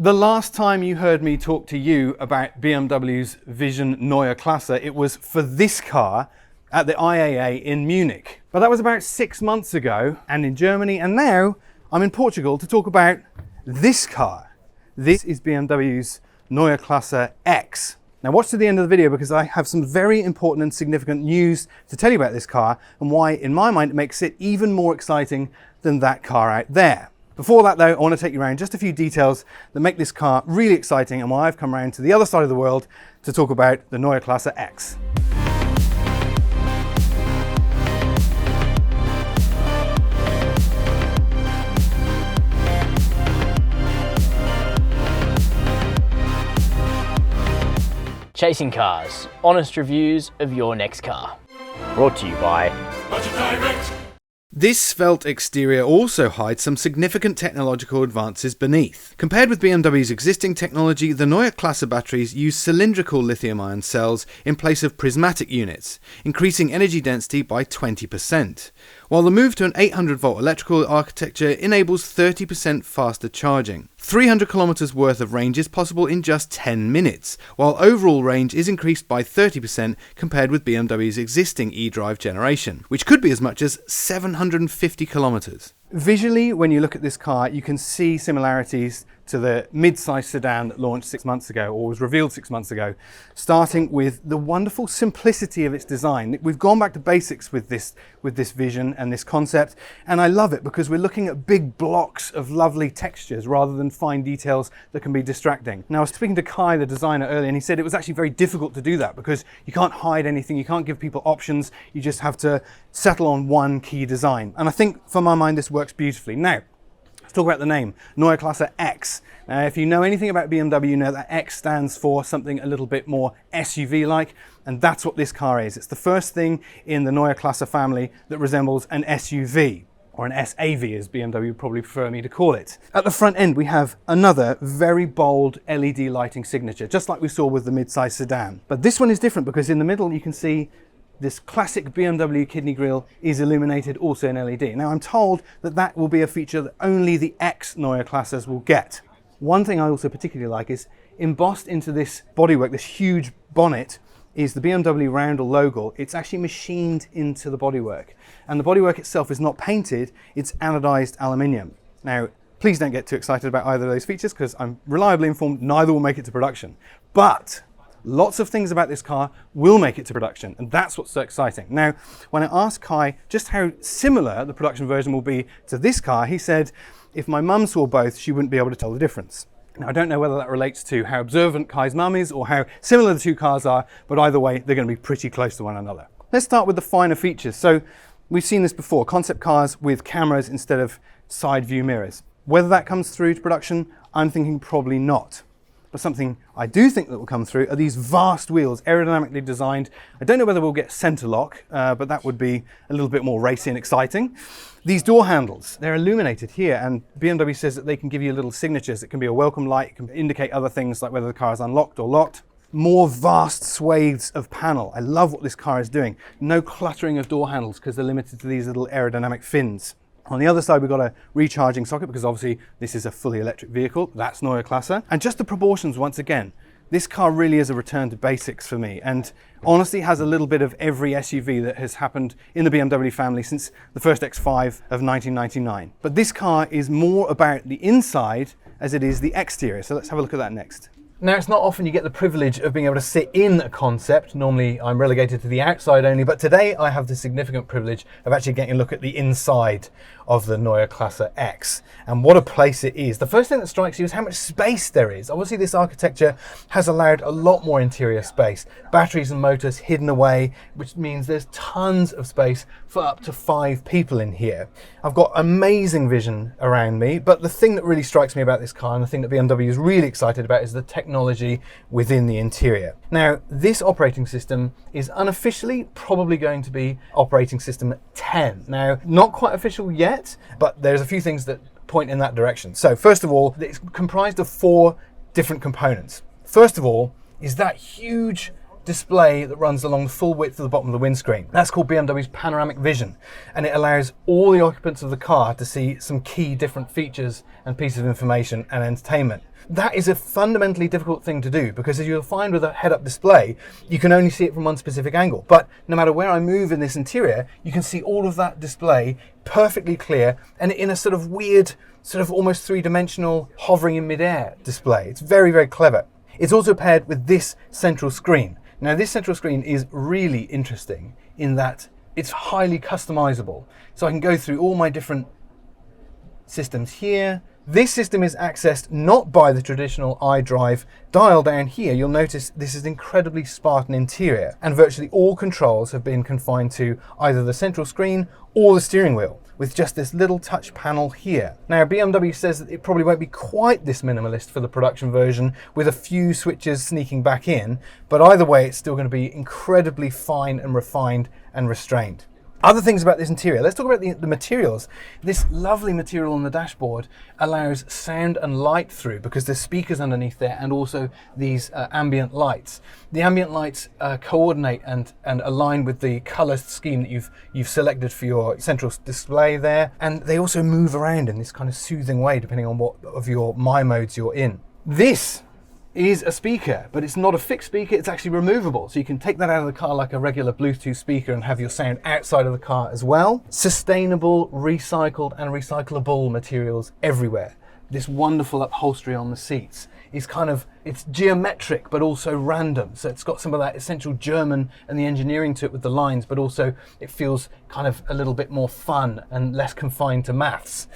The last time you heard me talk to you about BMW's Vision Neue Klasse, it was for this car at the IAA in Munich. But that was about 6 months ago and in Germany, and now I'm in Portugal to talk about this car. This is BMW's Neue Klasse X. Now watch to the end of the video because I have some very important and significant news to tell you about this car and why, in my mind, it makes it even more exciting than that car out there. Before that though, I want to take you around just a few details that make this car really exciting and why I've come around to the other side of the world to talk about the Neue Klasse X. Chasing cars, honest reviews of your next car. Brought to you by Budget Direct. This svelte exterior also hides some significant technological advances beneath. Compared with BMW's existing technology, the Neue Klasse batteries use cylindrical lithium-ion cells in place of prismatic units, increasing energy density by 20%, while the move to an 800-volt electrical architecture enables 30% faster charging. 300 kilometers worth of range is possible in just 10 minutes, while overall range is increased by 30% compared with BMW's existing e-drive generation, which could be as much as 750 kilometers. Visually, when you look at this car, you can see similarities to the mid-size sedan that launched 6 months ago, or was revealed 6 months ago, starting with the wonderful simplicity of its design. We've gone back to basics with this vision and this concept, and I love it because we're looking at big blocks of lovely textures rather than fine details that can be distracting. Now, I was speaking to Kai, the designer, earlier, and he said it was actually very difficult to do that because you can't hide anything, you can't give people options, you just have to settle on one key design. And I think, for my mind, this works beautifully. Now, let's talk about the name, Neue Klasse X. Now, if you know anything about BMW, you know that X stands for something a little bit more SUV-like, and that's what this car is. It's the first thing in the Neue Klasse family that resembles an SUV, or an SAV as BMW would probably prefer me to call it. At the front end, we have another very bold LED lighting signature, just like we saw with the mid-size sedan. But this one is different because in the middle you can see this classic BMW kidney grille is illuminated also in LED. Now I'm told that that will be a feature that only the X Neue Klasses will get. One thing I also particularly like is embossed into this bodywork, this huge bonnet, is the BMW roundel logo. It's actually machined into the bodywork. And the bodywork itself is not painted, it's anodized aluminium. Now, please don't get too excited about either of those features because I'm reliably informed neither will make it to production. But lots of things about this car will make it to production, and that's what's so exciting. Now, when I asked Kai just how similar the production version will be to this car, he said, if my mum saw both, she wouldn't be able to tell the difference. Now, I don't know whether that relates to how observant Kai's mum is or how similar the two cars are, but either way, they're going to be pretty close to one another. Let's start with the finer features. So, we've seen this before, concept cars with cameras instead of side view mirrors. Whether that comes through to production, I'm thinking probably not. But something I do think that will come through are these vast wheels, aerodynamically designed. I don't know whether we'll get center lock, but that would be a little bit more racy and exciting. These door handles, they're illuminated here, and BMW says that they can give you little signatures. It can be a welcome light, it can indicate other things like whether the car is unlocked or locked. More vast swathes of panel. I love what this car is doing. No cluttering of door handles because they're limited to these little aerodynamic fins. On the other side, we've got a recharging socket because obviously this is a fully electric vehicle. That's Neue Klasse. And just the proportions once again. This car really is a return to basics for me and honestly has a little bit of every SUV that has happened in the BMW family since the first X5 of 1999. But this car is more about the inside as it is the exterior. So let's have a look at that next. Now, it's not often you get the privilege of being able to sit in a concept. Normally I'm relegated to the outside only, but today I have the significant privilege of actually getting a look at the inside of the Neue Klasse X. And what a place it is. The first thing that strikes you is how much space there is. Obviously this architecture has allowed a lot more interior space. Batteries and motors hidden away, which means there's tons of space for up to 5 people in here. I've got amazing vision around me, but the thing that really strikes me about this car and the thing that BMW is really excited about is the technology within the interior. Now, this operating system is unofficially probably going to be operating system 10. Now, not quite official yet, but there's a few things that point in that direction. So first of all, it's comprised of 4 different components. First of all is that huge display that runs along the full width of the bottom of the windscreen. That's called BMW's panoramic vision, and it allows all the occupants of the car to see some key different features and pieces of information and entertainment. That is a fundamentally difficult thing to do, because as you'll find with a head-up display, you can only see it from one specific angle. But no matter where I move in this interior, you can see all of that display perfectly clear and in a sort of weird, sort of almost three-dimensional hovering in midair display. It's very, very clever. It's also paired with this central screen. Now, this central screen is really interesting in that it's highly customizable. So I can go through all my different systems here. This system is accessed not by the traditional iDrive dial down here. You'll notice this is an incredibly Spartan interior, and virtually all controls have been confined to either the central screen or the steering wheel, with just this little touch panel here. Now, BMW says that it probably won't be quite this minimalist for the production version, with a few switches sneaking back in, but either way, it's still going to be incredibly fine and refined and restrained. Other things about this interior, let's talk about the materials. This lovely material on the dashboard allows sound and light through, because there's speakers underneath there and also these ambient lights. The ambient lights coordinate and align with the color scheme that you've selected for your central display there, and they also move around in this kind of soothing way depending on what of your My modes you're in. This is a speaker, but it's not a fixed speaker, it's actually removable. So you can take that out of the car like a regular Bluetooth speaker and have your sound outside of the car as well. Sustainable, recycled and recyclable materials everywhere. This wonderful upholstery on the seats is it's geometric but also random. So it's got some of that essential German and the engineering to it with the lines, but also it feels kind of a little bit more fun and less confined to maths.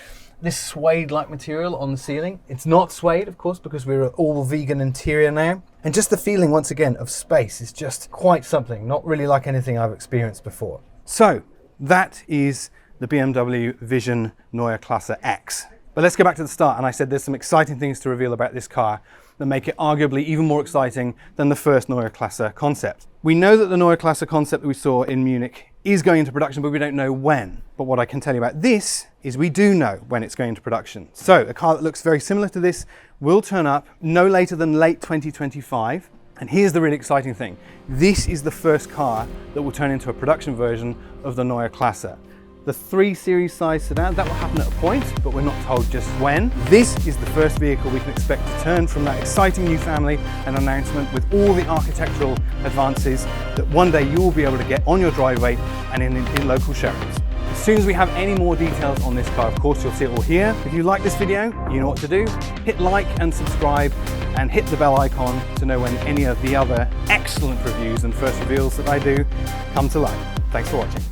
This suede-like material on the ceiling, it's not suede, of course, because we're an all-vegan interior now. And just the feeling, once again, of space is just quite something, not really like anything I've experienced before. So, that is the BMW Vision Neue Klasse X. But let's go back to the start, and I said there's some exciting things to reveal about this car that make it arguably even more exciting than the first Neue Klasse concept. We know that the Neue Klasse concept that we saw in Munich is going into production, but we don't know when. But what I can tell you about this is we do know when it's going into production. So a car that looks very similar to this will turn up no later than late 2025. And here's the really exciting thing. This is the first car that will turn into a production version of the Neue Klasse. The 3 Series size sedan, that will happen at a point, but we're not told just when. This is the first vehicle we can expect to turn from that exciting new family and announcement with all the architectural advances that one day you will be able to get on your driveway and in local showrooms. As soon as we have any more details on this car, of course, you'll see it all here. If you like this video, you know what to do. Hit like and subscribe and hit the bell icon to know when any of the other excellent reviews and first reveals that I do come to life. Thanks for watching.